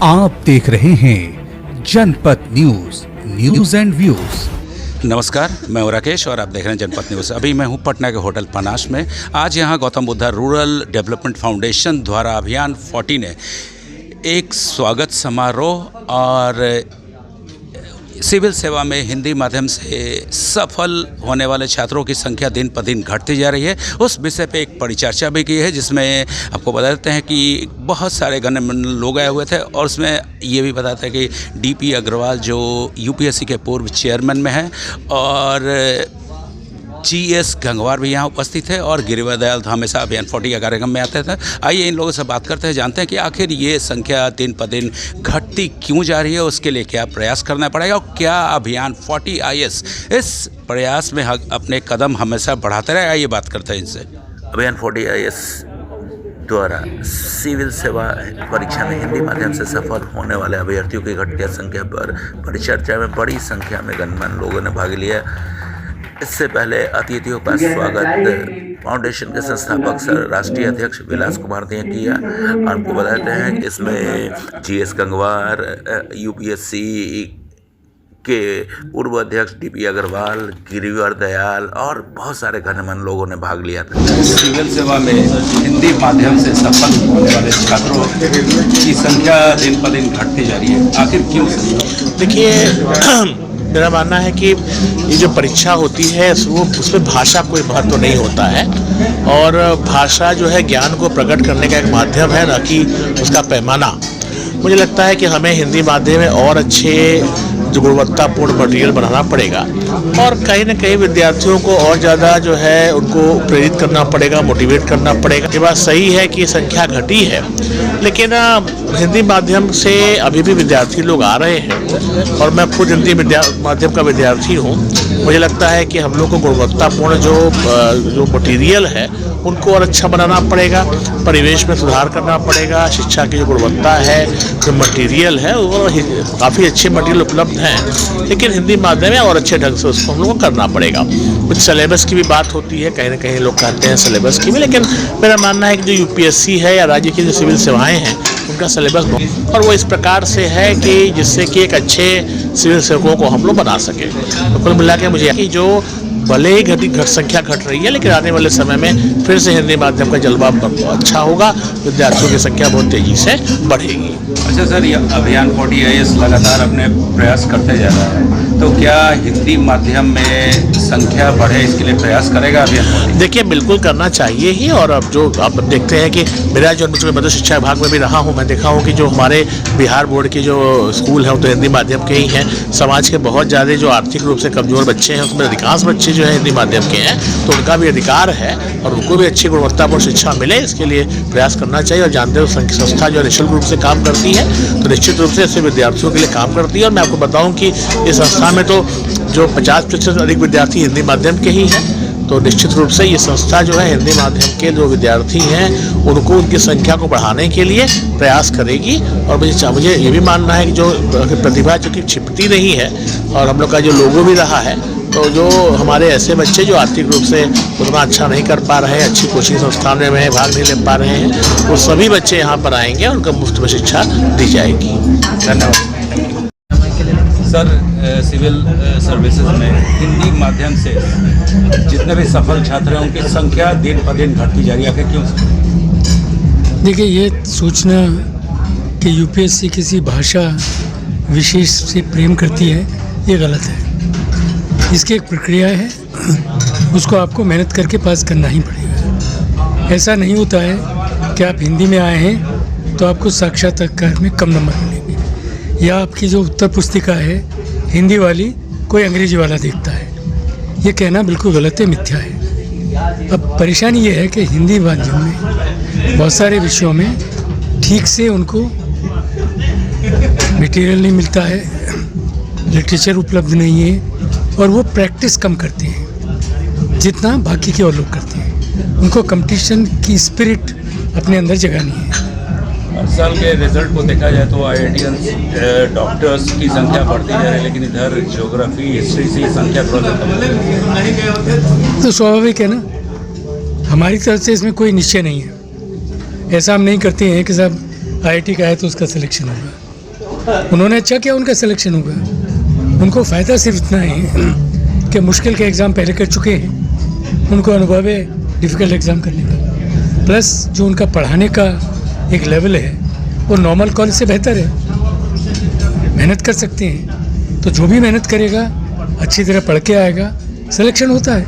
आप देख रहे हैं जनपद न्यूज एंड व्यूज। नमस्कार, मैं हूं राकेश और आप देख रहे हैं जनपद न्यूज़। अभी मैं हूं पटना के होटल पनाश में। आज यहां Gautam Buddha rural development foundation द्वारा अभियान 40 ने एक स्वागत समारोह और सिविल सेवा में हिंदी माध्यम से सफल होने वाले छात्रों की संख्या दिन पर दिन घटती जा रही है, उस विषय पे एक परिचर्चा भी की है, जिसमें आपको बता देते हैं कि बहुत सारे गणमान्य लोग आए हुए थे और उसमें ये भी बताते हैं कि डीपी अग्रवाल जो यूपीएससी के पूर्व चेयरमैन में हैं और जीएस गंगवार भी यहाँ उपस्थित थे और गिरिवर दयाल हमेशा अभियान 40 के कार्यक्रम में आते थे। आइए इन लोगों से बात करते हैं, जानते हैं कि आखिर ये संख्या दिन पर दिन घटती क्यों जा रही है, उसके लिए क्या प्रयास करना पड़ेगा और क्या अभियान 40 IS इस प्रयास में अपने कदम हमेशा बढ़ाते रहे। आइए बात करते हैं इनसे। अभियान 40 IS द्वारा सिविल सेवा परीक्षा में हिंदी माध्यम से सफल होने वाले अभ्यर्थियों की घटती संख्या पर परिचर्चा में बड़ी संख्या में गणमान्य लोगों ने भाग लिया। इससे पहले अतिथियों का स्वागत फाउंडेशन के संस्थापक सर राष्ट्रीय अध्यक्ष विलास कुमार ने किया। आपको बताते हैं कि इसमें जीएस गंगवार, यूपीएससी के पूर्व अध्यक्ष डीपी अग्रवाल, गिरिवर दयाल और बहुत सारे गणमान्य लोगों ने भाग लिया था। सिविल सेवा में हिंदी माध्यम से सफल होने वाले छात्रों की संख्या दिन पर दिन घटती जा रही है, आखिर क्यों? देखिए, मेरा मानना है कि ये जो परीक्षा होती है वो उसमें भाषा कोई महत्व नहीं होता है और भाषा जो है ज्ञान को प्रकट करने का एक माध्यम है, ना कि उसका पैमाना। मुझे लगता है कि हमें हिंदी माध्यम में और अच्छे जो गुणवत्तापूर्ण मटेरियल बनाना पड़ेगा और कहीं ना कहीं विद्यार्थियों को और ज़्यादा जो है उनको प्रेरित करना पड़ेगा, मोटिवेट करना पड़ेगा। ये बात सही है कि संख्या घटी है, लेकिन हिंदी माध्यम से अभी भी विद्यार्थी लोग आ रहे हैं और मैं खुद हिंदी माध्यम का विद्यार्थी हूँ। मुझे लगता है कि हम लोग को गुणवत्तापूर्ण जो मटेरियल है उनको और अच्छा बनाना पड़ेगा, परिवेश में सुधार करना पड़ेगा, शिक्षा की जो गुणवत्ता है, जो मटेरियल है वो काफ़ी अच्छे मटेरियल उपलब्ध हैं, लेकिन हिंदी माध्यम में और अच्छे ढंग से उसको हम लोगों को करना पड़ेगा। कुछ सिलेबस की भी बात होती है, कहीं ना कहीं लोग कहते हैं सिलेबस की भी, लेकिन मेरा मानना है कि जो यूपीएससी है या राज्य की जो सिविल सेवाएँ हैं उनका सिलेबस और वो इस प्रकार से है कि जिससे कि एक अच्छे सिविल सेवकों को हम लोग बना सकें। तो कुल मिला के मुझे कि जो भले ही संख्या घट रही है, लेकिन आने वाले समय में फिर से हिंदी माध्यम का जलवा अच्छा होगा, विद्यार्थियों की संख्या बहुत तेजी से बढ़ेगी। अच्छा सर, ये अभियान 40 IS लगातार अपने प्रयास करते जा रहा है, तो क्या हिंदी माध्यम में संख्या बढ़े इसके लिए प्रयास करेगा अभियान? देखिए, बिल्कुल करना चाहिए ही। और अब जो आप देखते हैं कि मेरा जो मध्य शिक्षा विभाग में भी रहा हूँ, मैं देखा हूँ कि जो हमारे बिहार बोर्ड के जो स्कूल हैं वो तो हिंदी माध्यम के ही हैं। समाज के बहुत ज़्यादा जो आर्थिक रूप से कमज़ोर बच्चे हैं उसमें अधिकांश बच्चे जो है हिंदी माध्यम के हैं, तो उनका भी अधिकार है और उनको भी अच्छी गुणवत्तापूर्ण शिक्षा मिले, इसके लिए प्रयास करना चाहिए। और जानते हो संस्था जो निःशुल्क रूप से काम करती है तो निश्चित रूप से ऐसे विद्यार्थियों के लिए काम करती है। और मैं आपको बताऊं कि इस संस्था में तो जो 50% अधिक विद्यार्थी हिंदी माध्यम के ही हैं, तो निश्चित रूप से ये संस्था जो है हिंदी माध्यम के जो विद्यार्थी हैं उनको उनकी संख्या को बढ़ाने के लिए प्रयास करेगी। और मुझे ये भी मानना है कि जो प्रतिभा चूँकि छिपती नहीं है और हम लोग का जो लोगो भी रहा है, तो जो हमारे ऐसे बच्चे जो आर्थिक रूप से उतना अच्छा नहीं कर पा रहे हैं, अच्छी कोचिंग संस्थानों में भाग नहीं ले पा रहे हैं, वो सभी बच्चे यहाँ पर आएंगे और उनको मुफ्त में शिक्षा दी जाएगी। धन्यवाद सर। सिविल सर्विसेज में हिंदी माध्यम से जितने भी सफल छात्र हैं उनकी संख्या दिन पर दिन घटती जा रही है, क्यों? देखिए, ये सोचना कि यूपीएससी किसी भाषा विशेष से प्रेम करती है, ये गलत है। इसकी एक प्रक्रिया है, उसको आपको मेहनत करके पास करना ही पड़ेगा। ऐसा नहीं होता है कि आप हिंदी में आए हैं तो आपको साक्षात्कार में कम नंबर मिलेंगे, या आपकी जो उत्तर पुस्तिका है हिंदी वाली कोई अंग्रेजी वाला देखता है। ये कहना बिल्कुल गलत है, मिथ्या है। अब परेशानी ये है कि हिंदी माध्यम में बहुत सारे विषयों में ठीक से उनको मटेरियल नहीं मिलता है, लिटरेचर उपलब्ध नहीं है और वो प्रैक्टिस कम करते हैं जितना बाकी के और लोग करते हैं। उनको कंपटीशन की स्पिरिट अपने अंदर जगानी है। हर साल के रिजल्ट को देखा जाए तो IITians डॉक्टर्स की संख्या बढ़ती जा रही है, लेकिन इधर ज्योग्राफी हिस्ट्री से संख्या थोड़ा सा कम। तो स्वाभाविक है ना, हमारी तरफ से इसमें कोई निश्चय नहीं है। ऐसा हम नहीं करते हैं कि साहब IIT का है तो उसका सिलेक्शन होगा। उन्होंने अच्छा किया, उनका सिलेक्शन होगा। उनको फ़ायदा सिर्फ इतना है कि मुश्किल के एग्ज़ाम पहले कर चुके हैं, उनको अनुभव है डिफ़िकल्ट एग्ज़ाम करने का, प्लस जो उनका पढ़ाने का एक लेवल है वो नॉर्मल कॉलेज से बेहतर है, मेहनत कर सकते हैं। तो जो भी मेहनत करेगा अच्छी तरह पढ़ के आएगा, सिलेक्शन होता है।